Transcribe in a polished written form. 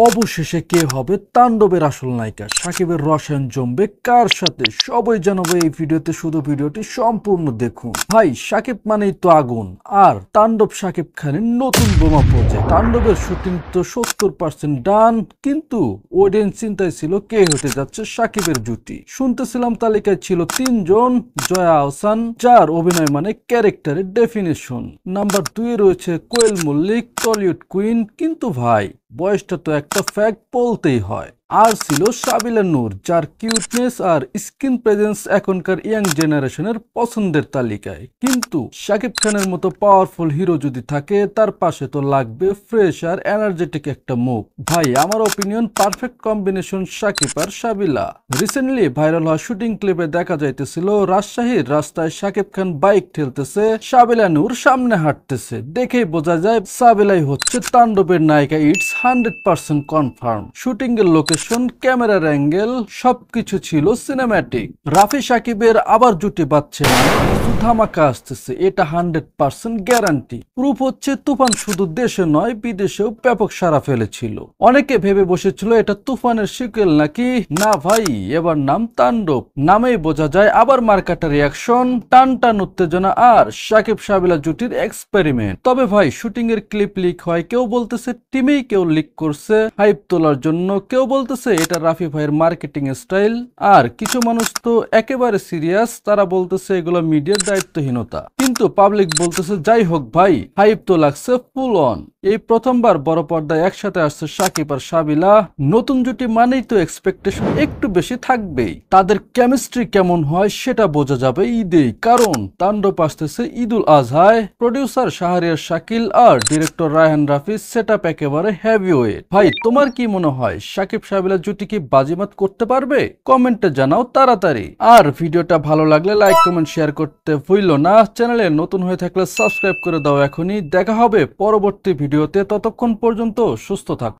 অবশেষে কে হবে তাণ্ডবের আসল নায়িকা? সাকিবের রসায়ন জমবে কার সাথে? সবাই জানাবো এই ভিডিওতে, শুধু ভিডিওটি সম্পূর্ণ দেখুন। ভাই, সাকিব মানেই তো আগুন, আর তাণ্ডব সাকিব খানের নতুন বোমা প্রজেক্ট। তাণ্ডবের শুটিং তো 70% ডান, কিন্তু অডিয়েন্স চিন্তায় ছিল কে হতে যাচ্ছে সাকিবের জুটি। শুনতেছিলাম তালিকায় ছিল 3 জন, জয়া আহসান, যার অভিনয় মানে ক্যারেক্টারের ডেফিনেশন। নাম্বার 2 রয়েছে কোয়েল মল্লিক, টলিউড কুইন, কিন্তু ভাই বয়সটা তো একটা ফ্যাক্ট বলতেই হয়। আর ছিল সাবিলা নূর, যার কিউটনেস আর স্ক্রিন প্রেজেন্স এখনকার ইয়াং জেনারেশনের পছন্দের তালিকায়। কিন্তু শাকিব খানের মতো পাওয়ারফুল হিরো যদি থাকে, তার পাশে তো লাগবে ফ্রেশ আর এনার্জেটিক একটা মুখ। ভাই, আমার অপিনিয়ন পারফেক্ট কম্বিনেশন শাকিব আর সাবিলা। রিসেন্টলি ভাইরাল হওয়া শুটিং ক্লিপে দেখা যাইতেছিল রাজশাহীর রাস্তায় শাকিব খান বাইক ঠেলতেছে, সাবিলা নূর সামনে হাঁটতেছে। দেখেই বোঝা যায় সাবিলাই হচ্ছে তাণ্ডবের নায়িকা। It's 100% confirm. শুটিং এর লোকেশন, ক্যামেরার অ্যাঙ্গেল সবকিছু ছিল সিনেম্যাটিক। রাফি সাকিবের আবার জুটি বাঁধছে, কিছু ধামাকা আসতেছে, এটা 100% গ্যারান্টি। প্রুফ হচ্ছে তুফান শুধু দেশে নয়, বিদেশেও ব্যাপক সাড়া ফেলেছিল। অনেকে ভেবে বসেছিল এটা তুফানের সিকুয়েল নাকি। না ভাই, এবার নাম তাণ্ডব। নামেই বোঝা যায় আবার মার্কেটার রিয়াকশন, টান টান উত্তেজনা আর সাকিব সাবিলা জুটির এক্সপেরিমেন্ট। তবে ভাই, শুটিং এর ক্লিপ লিক হয়, কেউ বলতেছে টিমেই কেউ লিক করছে হাইপ তোলার জন্য, কেউ বলতেছে এটা রাফি ভাইয়ের মার্কেটিং স্টাইল, আর কিছু মানুষ তো একেবারে সিরিয়াস, তারা বলতেছে এগুলো মিডিয়ার দায়িত্বহীনতা। কিন্তু পাবলিক বলতেছে যাই হোক ভাই, হাইপ তো লাগছে ফুল অন। এই প্রথমবার বড় পর্দায় একসাথে আসছে সাকিব আর সাবিলা। নতুন জুটি মানেই তো এক্সপেকটেশন একটু বেশি থাকবেই। তাদের কেমিস্ট্রি কেমন হয় সেটা বোঝা যাবে ঈদেই, কারণ তাণ্ডব আসতেছে ঈদুল আজহায়। প্রডিউসার শাহরিয়ার শাকিল আর ডিরেক্টর রায়হান রাফি সেটআপ একেবারে হেভিওয়েট। ভাই, তোমার কি মনে হয় সাকিব সাবিলা জুটি কি বাজিমাত করতে পারবে? কমেন্টে জানাও তাড়াতাড়ি। আর ভিডিওটা ভালো লাগলে লাইক কমেন্ট শেয়ার করতে ভুলো না। চ্যানেলে নতুন হয়ে থাকলে সাবস্ক্রাইব করে দাও এখনই। দেখা হবে পরবর্তী ভিডিওতে, ততক্ষণ পর্যন্ত সুস্থ থাকো।